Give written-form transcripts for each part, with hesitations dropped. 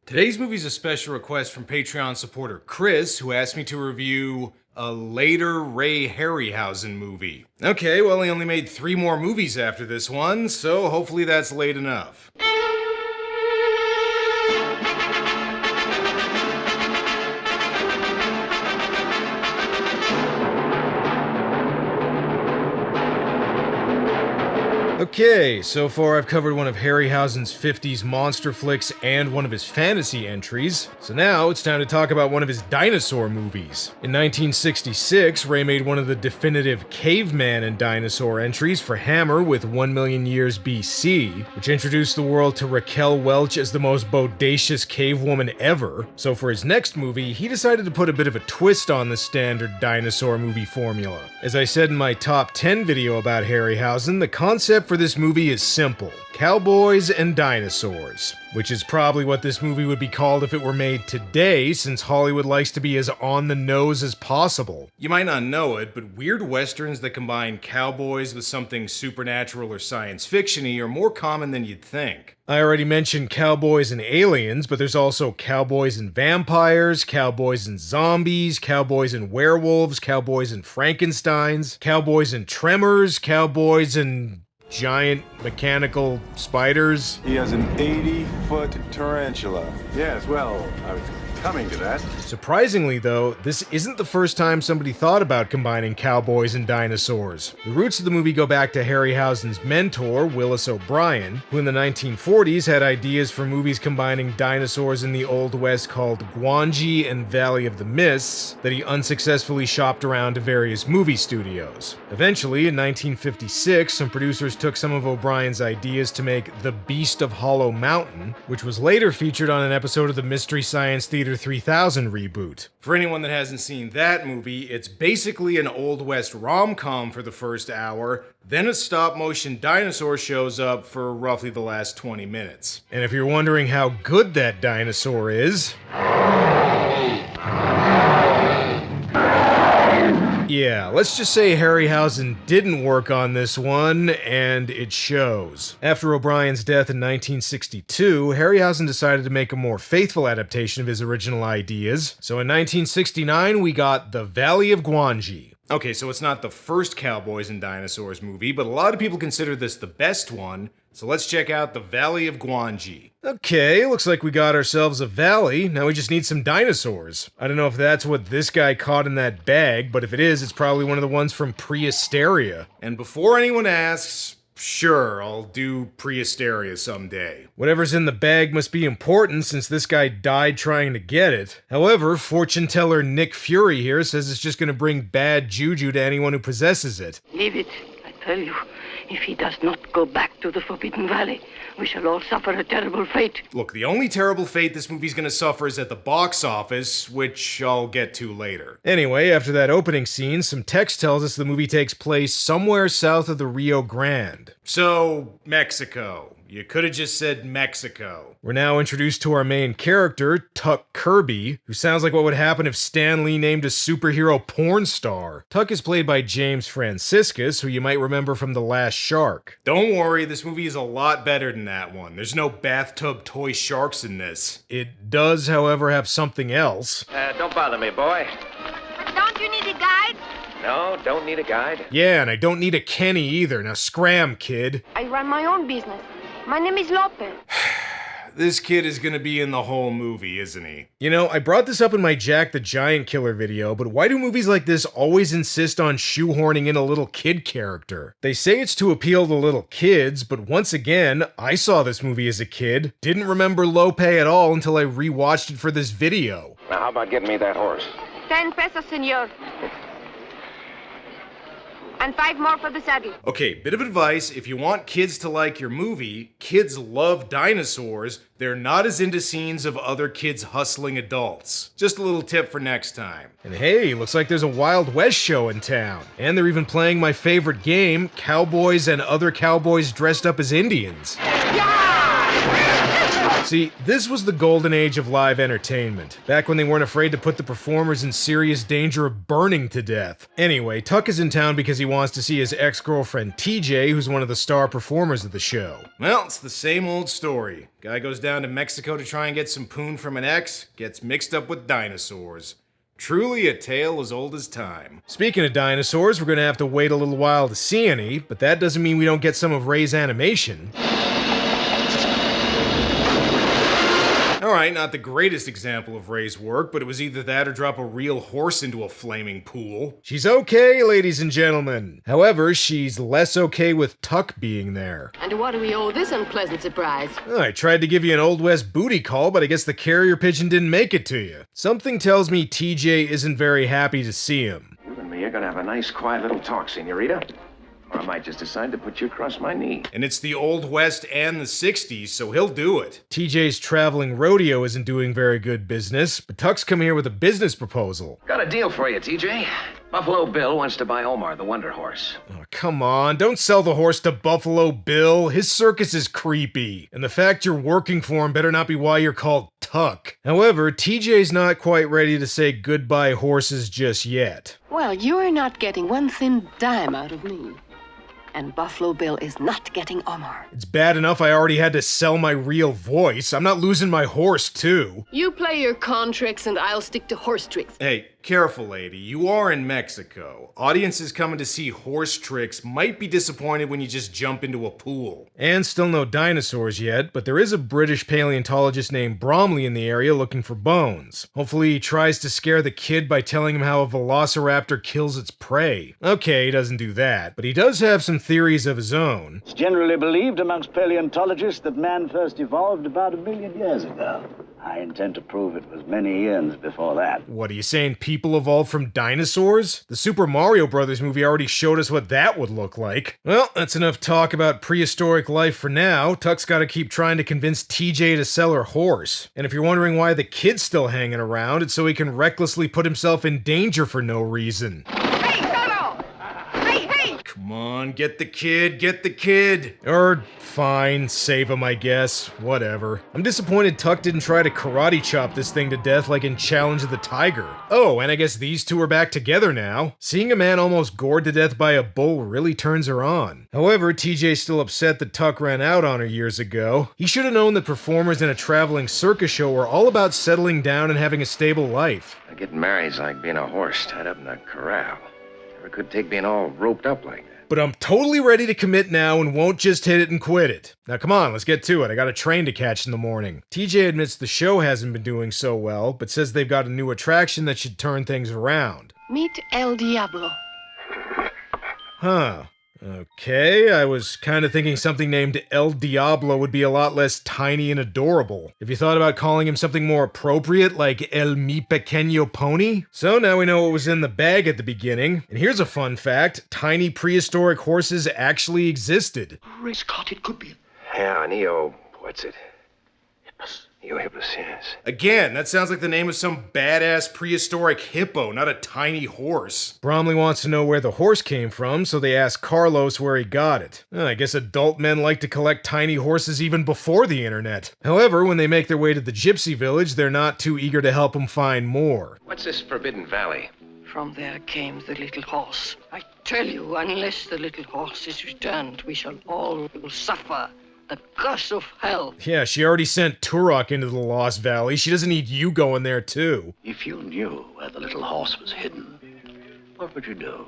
Today's movie is a special request from Patreon supporter Chris, who asked me to review a later Ray Harryhausen movie. Okay, well, he only made 3 more movies after this one, so hopefully that's late enough. Okay, so far I've covered one of Harryhausen's 50s monster flicks and one of his fantasy entries, so now it's time to talk about one of his dinosaur movies. In 1966, Ray made one of the definitive caveman and dinosaur entries for Hammer with 1 Million Years BC, which introduced the world to Raquel Welch as the most bodacious cave woman ever. So for his next movie, he decided to put a bit of a twist on the standard dinosaur movie formula. As I said in my top 10 video about Harryhausen, the concept for this movie is simple: cowboys and dinosaurs, which is probably what this movie would be called if it were made today, since Hollywood likes to be as on the nose as possible. You might not know it, but weird westerns that combine cowboys with something supernatural or science fiction-y are more common than you'd think. I already mentioned cowboys and aliens, but there's also cowboys and vampires, cowboys and zombies, cowboys and werewolves, cowboys and Frankensteins, cowboys and tremors, cowboys and giant mechanical spiders. He has an 80-foot tarantula. Yes, well, I was coming to that. Surprisingly, though, this isn't the first time somebody thought about combining cowboys and dinosaurs. The roots of the movie go back to Harryhausen's mentor, Willis O'Brien, who in the 1940s had ideas for movies combining dinosaurs in the Old West called Gwangi and Valley of the Mists that he unsuccessfully shopped around to various movie studios. Eventually, in 1956, some producers took some of O'Brien's ideas to make The Beast of Hollow Mountain, which was later featured on an episode of the Mystery Science Theater 3000 reboot. For anyone that hasn't seen that movie, it's basically an Old West rom-com for the first hour, then a stop-motion dinosaur shows up for roughly the last 20 minutes. And if you're wondering how good that dinosaur is, yeah, let's just say Harryhausen didn't work on this one, and it shows. After O'Brien's death in 1962, Harryhausen decided to make a more faithful adaptation of his original ideas, so in 1969 we got The Valley of Gwangi. Okay, so it's not the first cowboys and dinosaurs movie, but a lot of people consider this the best one, so let's check out The Valley of Gwangi. Okay, looks like we got ourselves a valley, now we just need some dinosaurs. I don't know if that's what this guy caught in that bag, but if it is, it's probably one of the ones from Prehysteria. And before anyone asks, sure, I'll do Prehysteria someday. Whatever's in the bag must be important since this guy died trying to get it. However, fortune teller Nick Fury here says it's just gonna bring bad juju to anyone who possesses it. Leave it, I tell you. If he does not go back to the Forbidden Valley, we shall all suffer a terrible fate. Look, the only terrible fate this movie's gonna suffer is at the box office, which I'll get to later. Anyway, after that opening scene, some text tells us the movie takes place somewhere south of the Rio Grande. So, Mexico. You could have just said Mexico. We're now introduced to our main character, Tuck Kirby, who sounds like what would happen if Stan Lee named a superhero porn star. Tuck is played by James Franciscus, who you might remember from The Last Shark. Don't worry, this movie is a lot better than that one. There's no bathtub toy sharks in this. It does, however, have something else. Don't bother me, boy. Don't you need a guide? No, don't need a guide. Yeah, and I don't need a Kenny either. Now scram, kid. I run my own business. My name is Lopez. This kid is gonna be in the whole movie, isn't he? You know, I brought this up in my Jack the Giant Killer video, but why do movies like this always insist on shoehorning in a little kid character? They say it's to appeal to little kids, but once again, I saw this movie as a kid, didn't remember Lope at all until I rewatched it for this video. Now, how about getting me that horse? 10 pesos, senor. And 5 more for the saddle. Okay, bit of advice, if you want kids to like your movie, kids love dinosaurs, they're not as into scenes of other kids hustling adults. Just a little tip for next time. And hey, looks like there's a Wild West show in town. And they're even playing my favorite game, Cowboys and Other Cowboys Dressed Up as Indians. See, this was the golden age of live entertainment, back when they weren't afraid to put the performers in serious danger of burning to death. Anyway, Tuck is in town because he wants to see his ex-girlfriend TJ, who's one of the star performers of the show. Well, it's the same old story. Guy goes down to Mexico to try and get some poon from an ex, gets mixed up with dinosaurs. Truly a tale as old as time. Speaking of dinosaurs, we're gonna have to wait a little while to see any, but that doesn't mean we don't get some of Ray's animation. Alright, not the greatest example of Ray's work, but it was either that or drop a real horse into a flaming pool. She's okay, ladies and gentlemen. However, she's less okay with Tuck being there. And what do we owe this unpleasant surprise? I tried to give you an Old West booty call, but I guess the carrier pigeon didn't make it to you. Something tells me TJ isn't very happy to see him. You and me are gonna have a nice, quiet little talk, senorita. Or I might just decide to put you across my knee. And it's the Old West and the 60s, so he'll do it. TJ's traveling rodeo isn't doing very good business, but Tuck's come here with a business proposal. Got a deal for you, TJ. Buffalo Bill wants to buy Omar, the Wonder Horse. Oh, come on, don't sell the horse to Buffalo Bill. His circus is creepy. And the fact you're working for him better not be why you're called Tuck. However, TJ's not quite ready to say goodbye horses just yet. Well, you're not getting one thin dime out of me. And Buffalo Bill is not getting Omar. It's bad enough I already had to sell my real voice. I'm not losing my horse, too. You play your con tricks and I'll stick to horse tricks. Hey, careful, lady. You are in Mexico. Audiences coming to see horse tricks might be disappointed when you just jump into a pool. And still no dinosaurs yet, but there is a British paleontologist named Bromley in the area looking for bones. Hopefully he tries to scare the kid by telling him how a velociraptor kills its prey. Okay, he doesn't do that, but he does have some theories of his own. It's generally believed amongst paleontologists that man first evolved about 1 million years ago. I intend to prove it was many years before that. What, are you saying people evolved from dinosaurs? The Super Mario Brothers movie already showed us what that would look like. Well, that's enough talk about prehistoric life for now. Tuck's gotta keep trying to convince TJ to sell her horse. And if you're wondering why the kid's still hanging around, it's so he can recklessly put himself in danger for no reason. Hey, Tenold! Hey! Come on, get the kid, get the kid! Or, fine, save him, I guess. Whatever. I'm disappointed Tuck didn't try to karate chop this thing to death like in Challenge of the Tiger. Oh, and I guess these two are back together now. Seeing a man almost gored to death by a bull really turns her on. However, TJ's still upset that Tuck ran out on her years ago. He should have known that performers in a traveling circus show were all about settling down and having a stable life. Getting married's like being a horse tied up in a corral. Never could take being all roped up like that. But I'm totally ready to commit now and won't just hit it and quit it. Now come on, let's get to it. I got a train to catch in the morning. TJ admits the show hasn't been doing so well, but says they've got a new attraction that should turn things around. Meet El Diablo. Huh. Okay, I was kind of thinking something named El Diablo would be a lot less tiny and adorable. Have you thought about calling him something more appropriate, like El Mi Pequeño Pony? So now we know what was in the bag at the beginning. And here's a fun fact. Tiny prehistoric horses actually existed. Ray Scott, it could be. Yeah, Neo, what's it? Hippus, yes. Again, that sounds like the name of some badass prehistoric hippo, not a tiny horse. Bromley wants to know where the horse came from, so they ask Carlos where he got it. I guess adult men like to collect tiny horses even before the internet. However, when they make their way to the gypsy village, they're not too eager to help him find more. What's this Forbidden Valley? From there came the little horse. I tell you, unless the little horse is returned, we shall all suffer the curse of hell. Yeah, she already sent Turok into the Lost Valley. She doesn't need you going there, too. If you knew where the little horse was hidden, what would you do?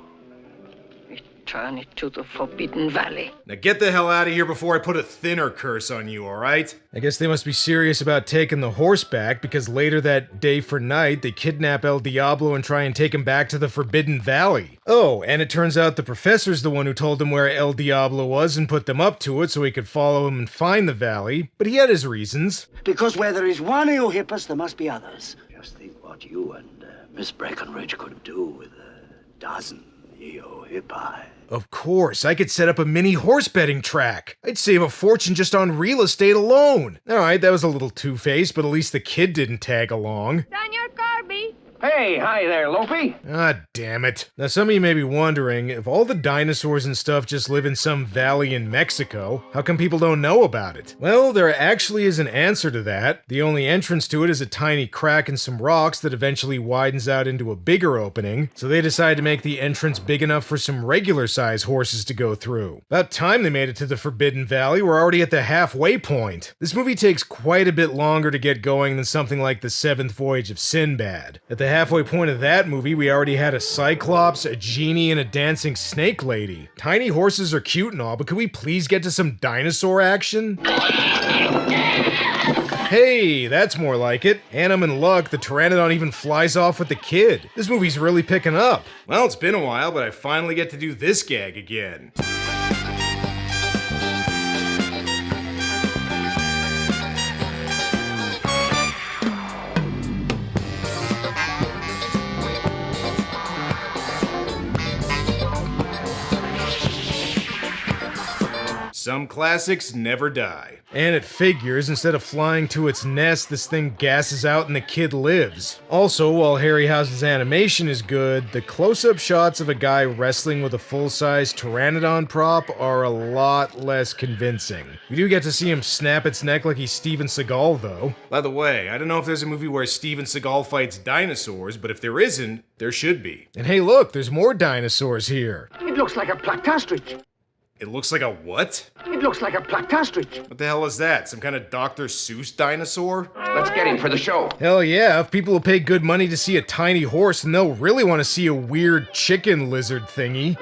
Return it to the Forbidden Valley. Now get the hell out of here before I put a thinner curse on you, alright? I guess they must be serious about taking the horse back, because later that day for night, they kidnap El Diablo and try and take him back to the Forbidden Valley. Oh, and it turns out the professor's the one who told them where El Diablo was and put them up to it so he could follow him and find the valley, but he had his reasons. Because where there is one Eohippus, there must be others. Just think what you and Miss Breckenridge could do with a dozen Eohippi. Of course, I could set up a mini horse betting track. I'd save a fortune just on real estate alone. Alright, that was a little two-faced, but at least the kid didn't tag along. Senor Kirby, Hey, hi there, Lopi. Ah, damn it. Now, some of you may be wondering, if all the dinosaurs and stuff just live in some valley in Mexico, how come people don't know about it? Well, there actually is an answer to that. The only entrance to it is a tiny crack in some rocks that eventually widens out into a bigger opening, so they decided to make the entrance big enough for some regular-sized horses to go through. About time they made it to the Forbidden Valley, we're already at the halfway point. This movie takes quite a bit longer to get going than something like The Seventh Voyage of Sinbad. At the halfway point of that movie, we already had a cyclops, a genie, and a dancing snake lady. Tiny horses are cute and all, but could we please get to some dinosaur action? Hey, that's more like it. And I'm in luck, the Pteranodon even flies off with the kid. This movie's really picking up. Well, it's been a while, but I finally get to do this gag again. Some classics never die. And it figures, instead of flying to its nest, this thing gasses out and the kid lives. Also, while Harryhausen's animation is good, the close-up shots of a guy wrestling with a full-size Pteranodon prop are a lot less convincing. We do get to see him snap its neck like he's Steven Seagal, though. By the way, I don't know if there's a movie where Steven Seagal fights dinosaurs, but if there isn't, there should be. And hey look, there's more dinosaurs here. It looks like a plactastrich. It looks like a what? It looks like a plactastrich. What the hell is that? Some kind of Dr. Seuss dinosaur? Let's get him for the show. Hell yeah, if people will pay good money to see a tiny horse, then they'll really want to see a weird chicken lizard thingy.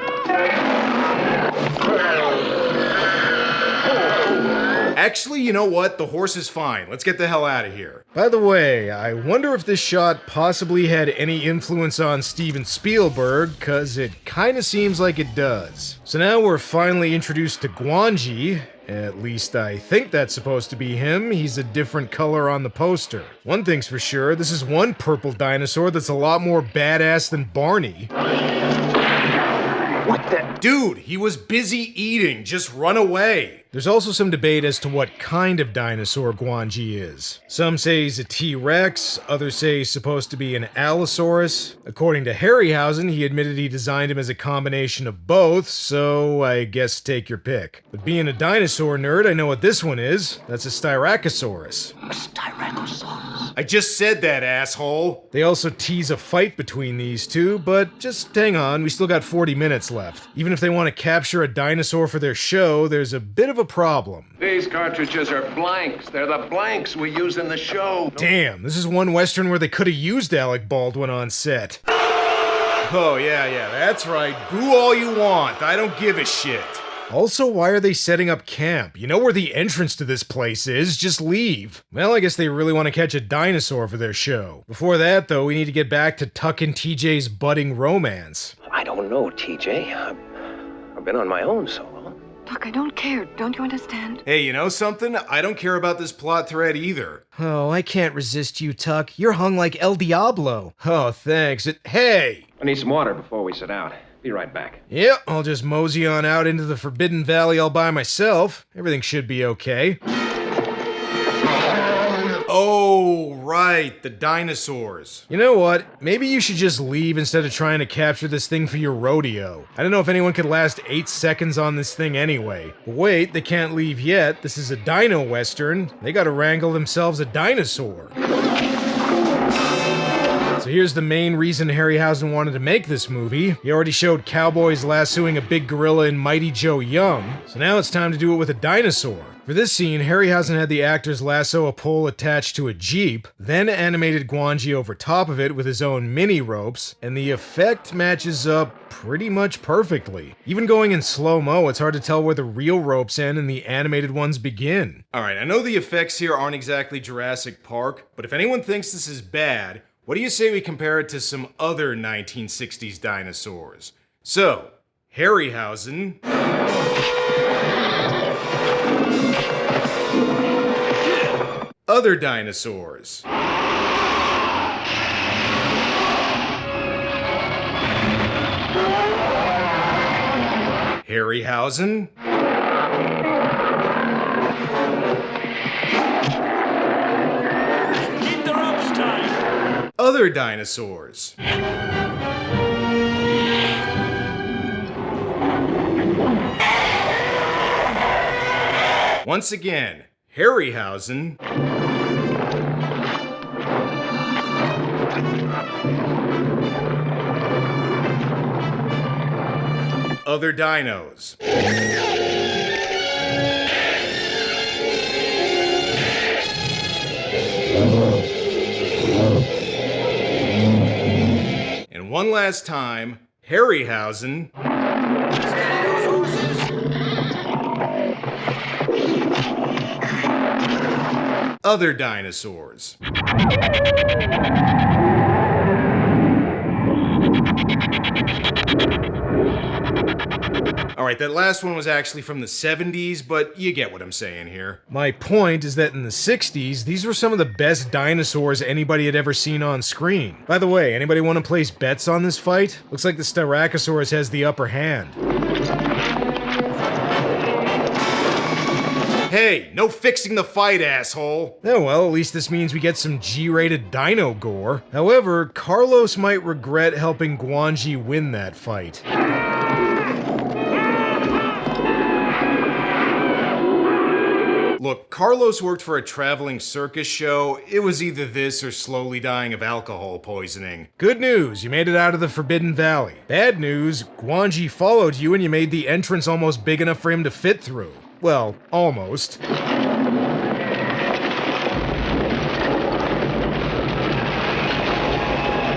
Actually, you know what? The horse is fine. Let's get the hell out of here. By the way, I wonder if this shot possibly had any influence on Steven Spielberg, cause it kinda seems like it does. So now we're finally introduced to Gwangi. At least I think that's supposed to be him. He's a different color on the poster. One thing's for sure, this is one purple dinosaur that's a lot more badass than Barney. What the? Dude, he was busy eating. Just run away. There's also some debate as to what kind of dinosaur Gwangi is. Some say he's a T-Rex, others say he's supposed to be an Allosaurus. According to Harryhausen, he admitted he designed him as a combination of both, so I guess take your pick. But being a dinosaur nerd, I know what this one is. That's a Styracosaurus. A Styracosaurus. I just said that, asshole! They also tease a fight between these two, but just hang on, we still got 40 minutes left. Even if they want to capture a dinosaur for their show, there's a bit of a problem. These cartridges are blanks. They're the blanks we use in the show. Damn, this is one Western where they could have used Alec Baldwin on set. Oh, yeah, that's right. Boo all you want. I don't give a shit. Also, why are they setting up camp? You know where the entrance to this place is, just leave. Well, I guess they really want to catch a dinosaur for their show. Before that, though, we need to get back to Tuck and TJ's budding romance. I don't know, TJ. I've been on my own so long. Tuck, I don't care. Don't you understand? Hey, you know something? I don't care about this plot thread either. Oh, I can't resist you, Tuck. You're hung like El Diablo. Oh, thanks. Hey! I need some water before we sit out. Be right back. Yep, I'll just mosey on out into the Forbidden Valley all by myself. Everything should be okay. Oh, right, the dinosaurs. You know what? Maybe you should just leave instead of trying to capture this thing for your rodeo. I don't know if anyone could last 8 seconds on this thing anyway. But wait, they can't leave yet. This is a dino western. They gotta wrangle themselves a dinosaur. So here's the main reason Harryhausen wanted to make this movie. He already showed cowboys lassoing a big gorilla in Mighty Joe Young, so now it's time to do it with a dinosaur. For this scene, Harryhausen had the actors lasso a pole attached to a jeep, then animated Gwangi over top of it with his own mini ropes, and the effect matches up pretty much perfectly. Even going in slow-mo, it's hard to tell where the real ropes end and the animated ones begin. Alright, I know the effects here aren't exactly Jurassic Park, but if anyone thinks this is bad, what do you say we compare it to some other 1960s dinosaurs? So, Harryhausen... Other dinosaurs. Harryhausen. Keep the ropes tight. Other dinosaurs. Once again, Harryhausen. Other dinos. And one last time, Harryhausen. Other dinosaurs. Alright, that last one was actually from the 70s, but you get what I'm saying here. My point is that in the 60s, these were some of the best dinosaurs anybody had ever seen on screen. By the way, anybody want to place bets on this fight? Looks like the Styracosaurus has the upper hand. Hey, no fixing the fight, asshole! Oh well, at least this means we get some G-rated dino gore. However, Carlos might regret helping Gwangi win that fight. Look, Carlos worked for a traveling circus show. It was either this or slowly dying of alcohol poisoning. Good news, you made it out of the Forbidden Valley. Bad news, Gwangi followed you and you made the entrance almost big enough for him to fit through. Well, almost.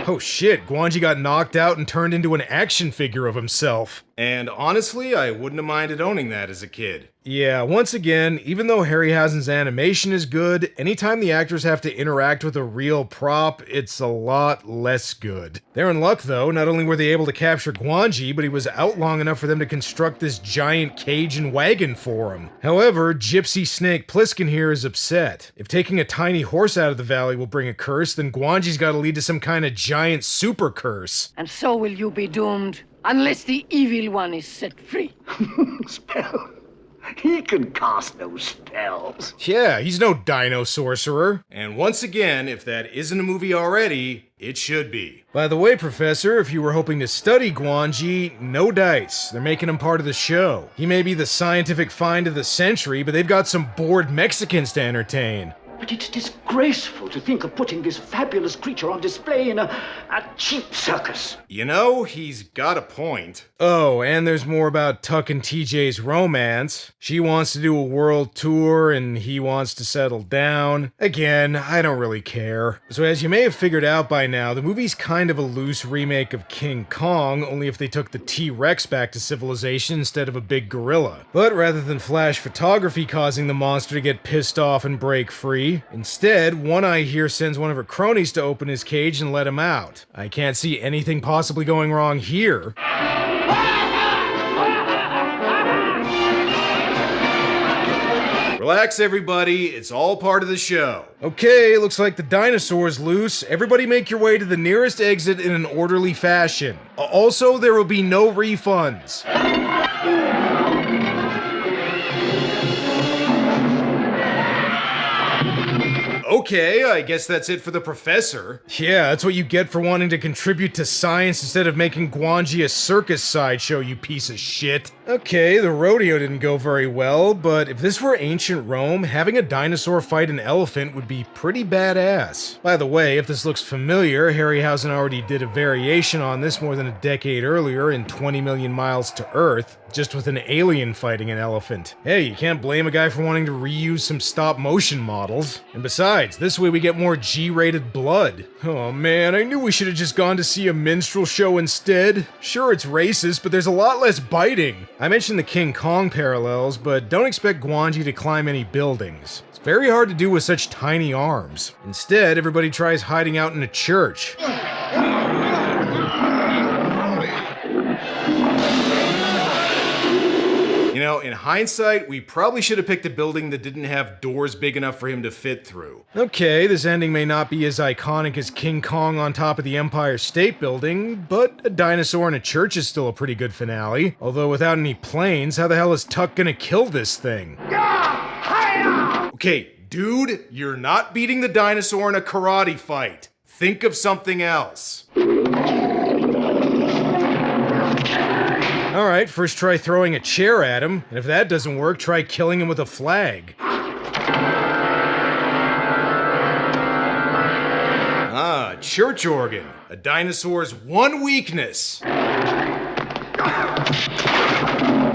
Oh shit, Gwangi got knocked out and turned into an action figure of himself. And honestly, I wouldn't have minded owning that as a kid. Yeah, once again, even though Harryhausen's animation is good, anytime the actors have to interact with a real prop, it's a lot less good. They're in luck though, not only were they able to capture Gwangi, but he was out long enough for them to construct this giant cage and wagon for him. However, Gypsy Snake Plissken here is upset. If taking a tiny horse out of the valley will bring a curse, then Gwangi's gotta lead to some kind of giant super curse. And so will you be doomed, unless the evil one is set free. Spell? He can cast no spells. Yeah, he's no dino sorcerer. And once again, if that isn't a movie already, it should be. By the way, Professor, if you were hoping to study Gwangi, no dice. They're making him part of the show. He may be the scientific find of the century, but they've got some bored Mexicans to entertain. But it's disgraceful to think of putting this fabulous creature on display in a cheap circus. You know, he's got a point. Oh, and there's more about Tuck and TJ's romance. She wants to do a world tour, and he wants to settle down. Again, I don't really care. So as you may have figured out by now, the movie's kind of a loose remake of King Kong, only if they took the T-Rex back to civilization instead of a big gorilla. But rather than flash photography causing the monster to get pissed off and break free, instead, One Eye here sends one of her cronies to open his cage and let him out. I can't see anything possibly going wrong here. Relax, everybody. It's all part of the show. Okay, looks like the dinosaur's loose. Everybody make your way to the nearest exit in an orderly fashion. Also, there will be no refunds. Okay, I guess that's it for the professor. Yeah, that's what you get for wanting to contribute to science instead of making Gwangi a circus sideshow, you piece of shit. Okay, the rodeo didn't go very well, but if this were ancient Rome, having a dinosaur fight an elephant would be pretty badass. By the way, if this looks familiar, Harryhausen already did a variation on this more than a decade earlier in 20 Million Miles to Earth, just with an alien fighting an elephant. Hey, you can't blame a guy for wanting to reuse some stop-motion models. And besides, this way we get more G-rated blood. Oh man, I knew we should have just gone to see a minstrel show instead. Sure, it's racist, but there's a lot less biting. I mentioned the King Kong parallels, but don't expect Gwangi to climb any buildings. It's very hard to do with such tiny arms. Instead, everybody tries hiding out in a church. You know, in hindsight, we probably should have picked a building that didn't have doors big enough for him to fit through. Okay, this ending may not be as iconic as King Kong on top of the Empire State Building, but a dinosaur in a church is still a pretty good finale. Although without any planes, how the hell is Tuck gonna kill this thing? Okay, dude, you're not beating the dinosaur in a karate fight. Think of something else. Alright, first try throwing a chair at him, and if that doesn't work, try killing him with a flag. Ah, church organ. A dinosaur's one weakness.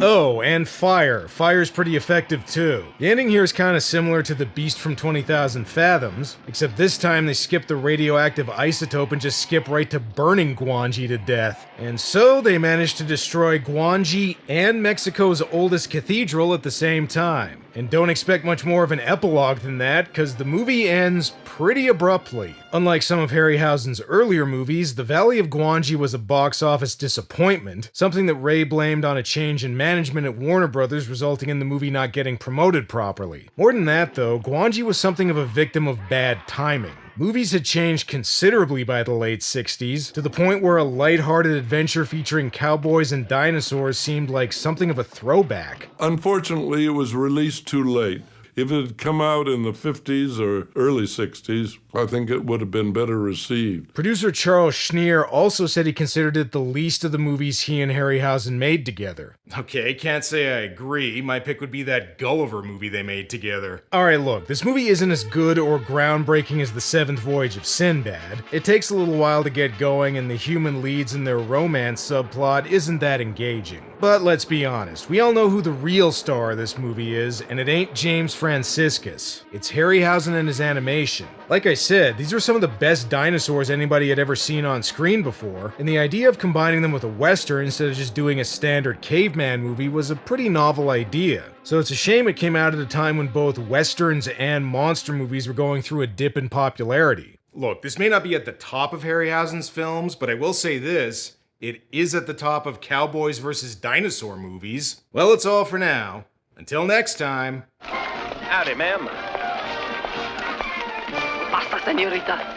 Oh, and fire. Fire's pretty effective too. The ending here is kind of similar to the Beast from 20,000 Fathoms, except this time they skip the radioactive isotope and just skip right to burning Gwangi to death. And so they managed to destroy Gwangi and Mexico's oldest cathedral at the same time. And don't expect much more of an epilogue than that, because the movie ends pretty abruptly. Unlike some of Harryhausen's earlier movies, The Valley of Gwangi was a box office disappointment, something that Ray blamed on a change in management at Warner Brothers, resulting in the movie not getting promoted properly. More than that though, Gwangi was something of a victim of bad timing. Movies had changed considerably by the late 60s, to the point where a lighthearted adventure featuring cowboys and dinosaurs seemed like something of a throwback. Unfortunately, it was released too late. If it had come out in the 50s or early 60s, I think it would have been better received. Producer Charles Schneer also said he considered it the least of the movies he and Harryhausen made together. Okay, can't say I agree. My pick would be that Gulliver movie they made together. Alright, look, this movie isn't as good or groundbreaking as The Seventh Voyage of Sinbad. It takes a little while to get going, and the human leads and their romance subplot isn't that engaging. But let's be honest, we all know who the real star of this movie is, and it ain't James Franciscus. It's Harryhausen and his animation. Like I said, these are some of the best dinosaurs anybody had ever seen on screen before, and the idea of combining them with a western instead of just doing a standard caveman movie was a pretty novel idea. So it's a shame it came out at a time when both westerns and monster movies were going through a dip in popularity. Look, this may not be at the top of Harryhausen's films, but I will say this. It is at the top of cowboys versus dinosaur movies. Well, it's all for now. Until next time. Howdy, ma'am. Basta, señorita.